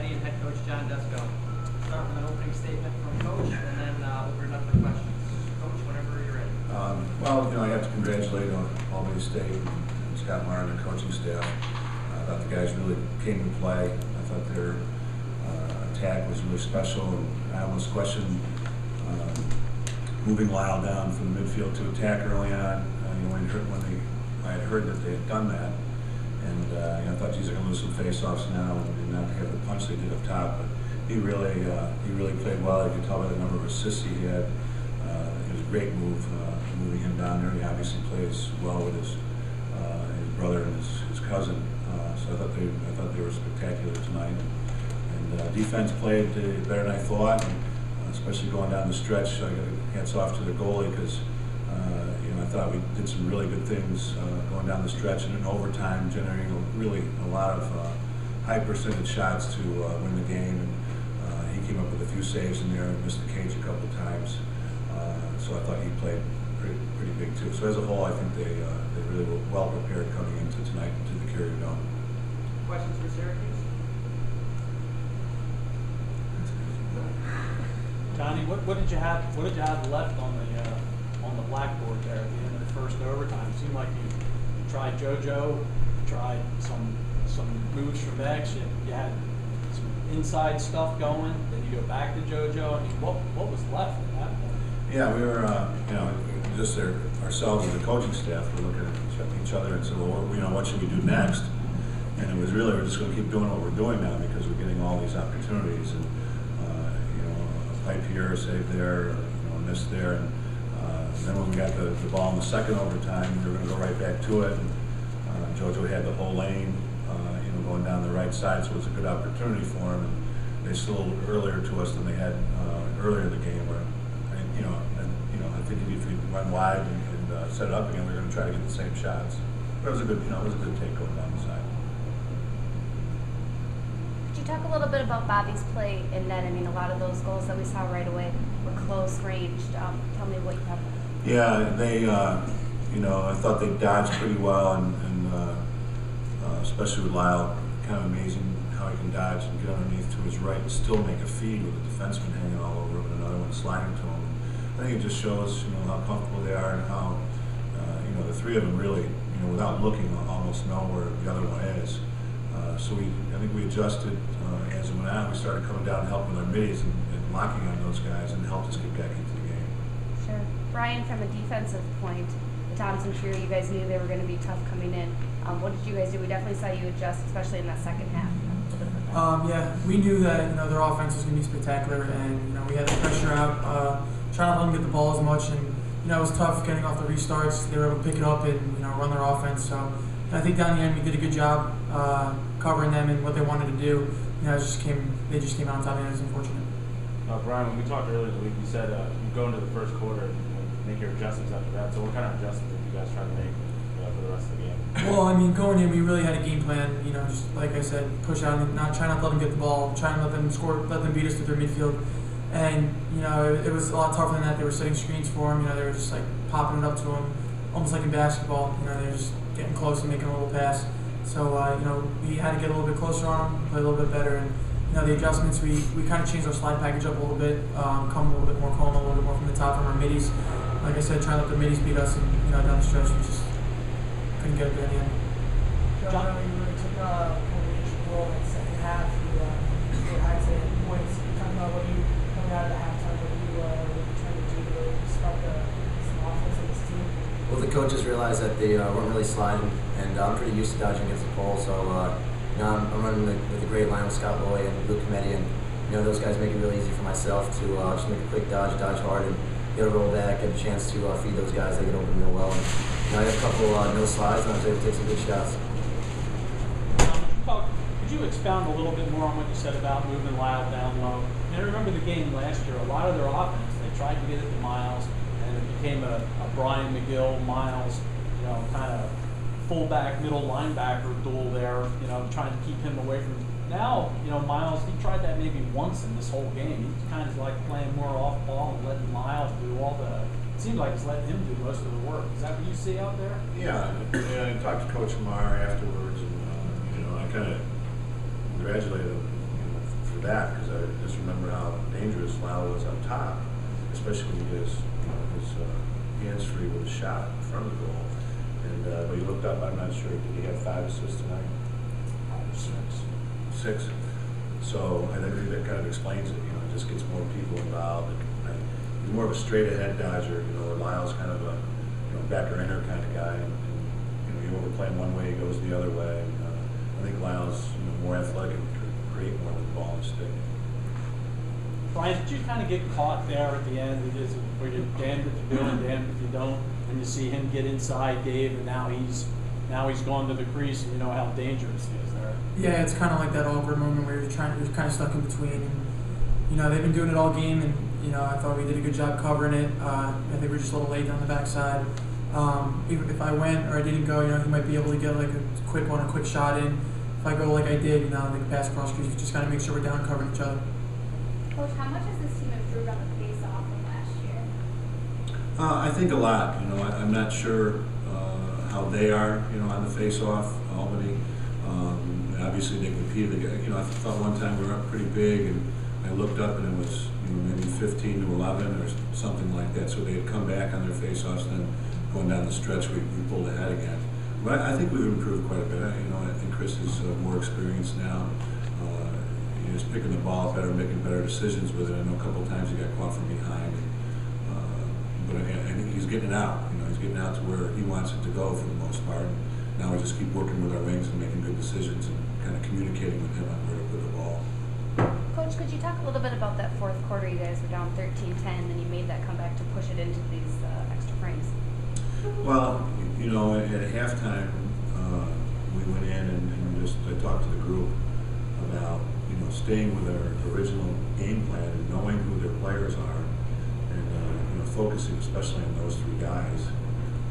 Post-UAlbany and head coach John Desco. Start with an opening statement from Coach, and then open it up for questions. Coach, whenever you're ready. Well, I have to congratulate Albany State and Scott Martin and the coaching staff. I thought the guys really came to play. I thought their attack was really special, and I almost questioned moving Lyle down from the midfield to attack early on. I had heard that they had done that, and I thought, geez, they're going to lose some face-offs now and not have the punch they did up top. But he really played well. You could tell by the number of assists he had. It was a great move, moving him down there. He obviously plays well with his brother and his cousin. So I thought they were spectacular tonight. And defense played better than I thought, and especially going down the stretch. I got hats off to the goalie because I thought we did some really good things going down the stretch and in overtime, generating a lot of high percentage shots to win the game. And he came up with a few saves in there and missed the cage a couple of times. So I thought he played pretty big too. So as a whole, I think they really were well prepared coming into tonight into the Carrier Dome. Questions for Syracuse? Johnny, what did you have left on the blackboard there at the end of the first overtime? It seemed like you tried JoJo, you tried some moves from X, you had some inside stuff going, then you go back to JoJo. I mean, what was left at that point? Yeah, we were just ourselves as a coaching staff were looking at each other and said, well, what should we do next? And it was really, we're just going to keep doing what we're doing now because we're getting all these opportunities. And a pipe here, a save there, a miss there. And then when we got the ball in the second overtime, we were going to go right back to it. And JoJo had the whole lane, going down the right side, so it was a good opportunity for him. And they slowed earlier to us than they had earlier in the game. Where, I think if we run wide and set it up again, we were going to try to get the same shots. But it was a good, take going down the side. Could you talk a little bit about Bobby's play in net? I mean, a lot of those goals that we saw right away were close ranged. Tell me what you have. Yeah, they, I thought they dodged pretty well, and especially with Lyle, kind of amazing how he can dodge and get underneath to his right and still make a feed with a defenseman hanging all over him and another one sliding to him. I think it just shows, how comfortable they are and how, the three of them really, without looking, almost know where the other one is. So I think we adjusted as it went on. We started coming down and helping with our middies and locking on those guys and helped us get back into the game. Sure. Brian, from a defensive point, the Thompson trio, you guys knew they were going to be tough coming in. What did you guys do? We definitely saw you adjust, especially in that second half. Yeah, we knew that their offense was going to be spectacular, and we had the pressure out, trying to let them get the ball as much, and it was tough getting off the restarts. They were able to pick it up and run their offense. So I think down the end we did a good job covering them and what they wanted to do. They just came out on top, and it was unfortunate. Brian, when we talked earlier in the week, you said you go into the first quarter and make your adjustments after that. So what kind of adjustments did you guys try to make for the rest of the game? Well, going in, we really had a game plan. Just like I said, push out and try not to let them get the ball, try and let them score, let them beat us with their midfield. And it was a lot tougher than that. They were setting screens for him. They were just like popping it up to him, almost like in basketball. They were just getting close and making a little pass. So we had to get a little bit closer on them, play a little bit better, and the adjustments, we kind of changed our slide package up a little bit, come a little bit more calm, a little bit more from the top from our middies. Like I said, trying to let the middies beat us, and down the stretch we just couldn't get it there in the end. John, you really took a leadership role in the second half. You had to points. Talking about what you coming out of the halftime, what you trying to do to spark some offense in this team. Well, the coaches realized that they weren't really sliding, and I'm pretty used to dodging against the pole, so I'm running with a great line with Scott Loy and Luke Cometti, and those guys make it really easy for myself to just make a quick dodge hard, and get a roll back, get a chance to feed those guys. They get open real well. And, I had a couple no slides, and I was able to take some good shots. Could you expound a little bit more on what you said about moving Lyle down low? I remember the game last year. A lot of their offense, they tried to get it to Miles, and it became a Brian McGill, Miles, kind of fullback, middle linebacker duel there, trying to keep him away from. Now, Miles, he tried that maybe once in this whole game. He's kind of like playing more off ball and letting Miles do all the. It seems like he's letting him do most of the work. Is that what you see out there? Yeah, I talked to Coach Mar afterwards, and I kind of congratulated him back because I just remember how dangerous Lyle was up top, especially when he gets his hands free with a shot in front of the goal. And but he looked up. I'm not sure. Did he have 5 assists tonight? 6. So I think that kind of explains it. You know, it just gets more people involved. He's more of a straight ahead dodger. You know, where Lyle's kind of a backer inner kind of guy. And you overplay him one way, he goes the other way. I think Lyle's more athletic and can create more with the ball and stick. Brian, did you kind of get caught there at the end? Where you're damned if you do and damned if you don't, and you see him get inside Dave, and now he's gone to the crease, and you know how dangerous he is there. Yeah, it's kind of like that awkward moment where you're kind of stuck in between. And, they've been doing it all game, and I thought we did a good job covering it. I think we're just a little late on the backside. Even if I went or I didn't go, he might be able to get like a quick shot in. If I go like I did, like pass cross crease, just gotta make sure we're down covering each other. Coach, how much has this team improved on the face-off from last year? I think a lot. I'm not sure how they are, on the face-off, Albany. Obviously, they competed. I thought one time we were up pretty big, and I looked up and it was maybe 15 to 11 or something like that. So they had come back on their face-offs, and then going down the stretch, we pulled ahead again. But I think we've improved quite a bit. I think Chris is more experienced now. He's picking the ball better, making better decisions with it. I know a couple of times he got caught from behind. But I think he's getting it out. He's getting out to where he wants it to go for the most part. Now we just keep working with our wings and making good decisions and kind of communicating with him on where to put the ball. Coach, could you talk a little bit about that fourth quarter? You guys were down 13-10, and you made that comeback to push it into these extra frames. Well, at halftime, we went in and just I talked to the group about staying with our original game plan and knowing who their players are, and focusing especially on those 3 guys.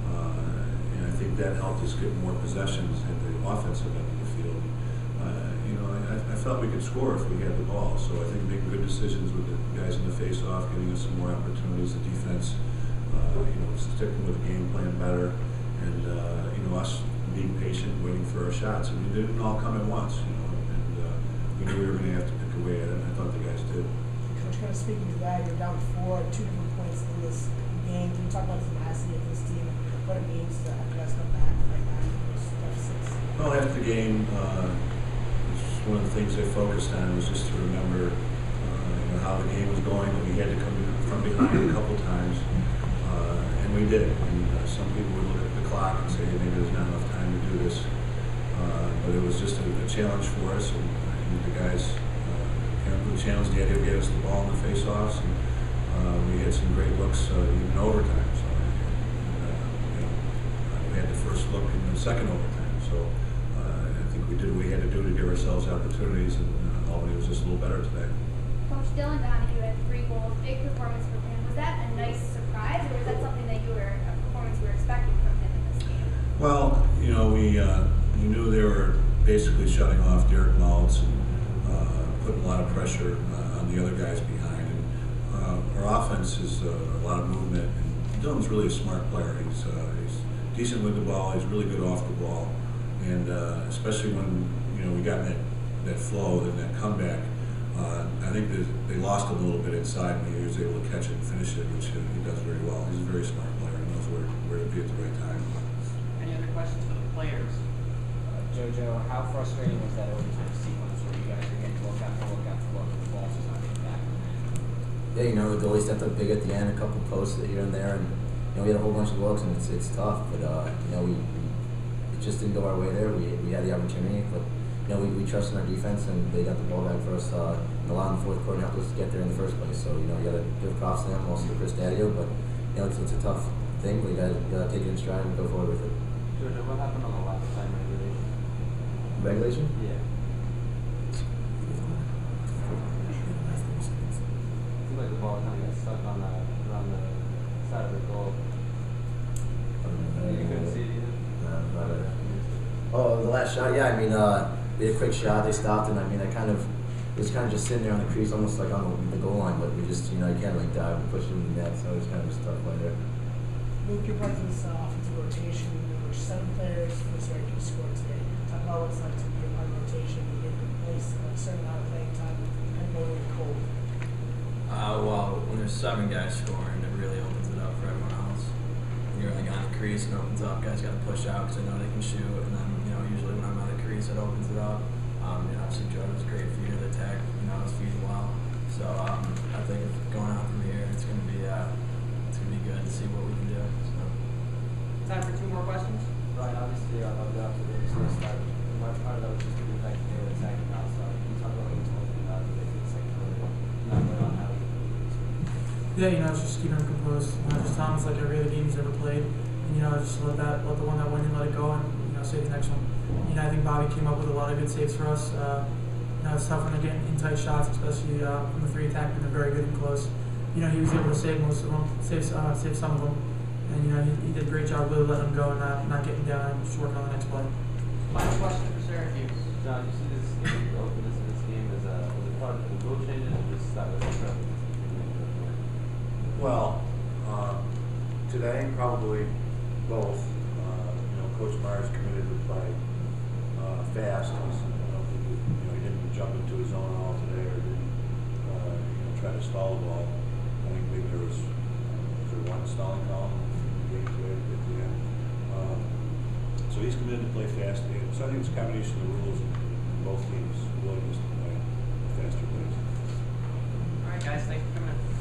And I think that helped us get more possessions at the offensive end of the field. I felt we could score if we had the ball. So I think making good decisions with the guys in the face-off, giving us some more opportunities. The defense, sticking with the game plan better, and us being patient, waiting for our shots. And they didn't all come at once. We knew we were going to have to pick away at it, and I thought the guys did. Coach, kind of speaking to that, you're down 4 at 2 different points in this game. Can you talk about the tenacity of this team and what it means to have you guys come back right now from those deficits? Well, after the game, one of the things they focused on was just to remember how the game was going, that we had to come from behind a couple times, and we did. And some people would look at the clock and say, maybe there's not enough time to do this, but it was just a challenge for us, and the guys challenged the idea of getting us the ball in the face-offs, and we had some great looks even in overtime. So, we had the first look in the second overtime. So I think we did what we had to do to give ourselves opportunities, and Albany was just a little better today. Coach, Dylan Donahue had 3 goals, big performance from him. Was that a nice surprise, or was that something that a performance we were expecting from him in this game? Well, we knew they were basically shutting off Derek Maltz and putting a lot of pressure on the other guys behind. And our offense is a lot of movement, and Dylan's really a smart player. He's decent with the ball. He's really good off the ball, and especially when we got that flow and that comeback. I think they lost a little bit inside, and he was able to catch it and finish it, which he does very well. He's a very smart player and knows where to be at the right time. Any other questions for the players? JoJo, how frustrating was that overtime sequence where you guys are getting look after look after look and the ball's just not getting back? Yeah, the goalie stepped up big at the end, a couple posts here and there, and we had a whole bunch of looks, and it's tough. But it just didn't go our way there. We had the opportunity, but we trusted our defense, and they got the ball back for us in a lot in the fourth quarter and helped us to get there in the first place. So you got to give props to them, also to Chris Dadio. But it's a tough thing. But you got to take it in stride and go forward with it. JoJo, what happened on the last time regulation? Regulation? Yeah. Seemed like the ball kind of got stuck on around the side of the goal. You couldn't see it either? Not it. Oh, the last shot, yeah. We had a quick shot. They stopped, and it was kind of just sitting there on the crease, almost like on the goal line. But we just, you can't like dive and push it in the net, so it was kind of just a tough play there. Luke, you're part of this offensive rotation, which 7 players for Syracuse scored today. Talk about what it's like to be a part of rotation and get in place a certain amount of playing time and there's 7 guys scoring, it really opens it up for everyone else. You're like on the crease, it opens up. Guys got to push out because they know they can shoot, and then usually when I'm on the crease, it opens it up. Obviously Jordan's a great feeder to attack. He's feeding well. So I think going on from here, it's gonna be good to see what we can do. So. Time for 2 more questions. Ryan, obviously, I'll go after the start. My part of that was just to be effective they were attacking outside. Can you talk about what you told me about the second quarter? Not really on how you Yeah, just keeping them composed. Just telling us like every other game he's ever played, and just let the one that went in, let it go, and save the next one. I think Bobby came up with a lot of good saves for us. It's tough when they're getting in tight shots, especially from the 3 attack, and they're very good and close. He was able to save most of them, save some of them, and he did a great job really letting them go and not getting down and just working on the next play. Final question for Syracuse. John, you see this game, the openness of this game was it part of the rule changes or just that was a Well, today probably both. Coach Myers committed to play fast. He didn't jump into his own all today or didn't try to stall the ball. I think maybe there was one stalling call in the game today at the end. So he's committed to play fast. So I think it's a combination of the rules in both teams' willingness to play faster plays. All right, guys, thanks for coming in.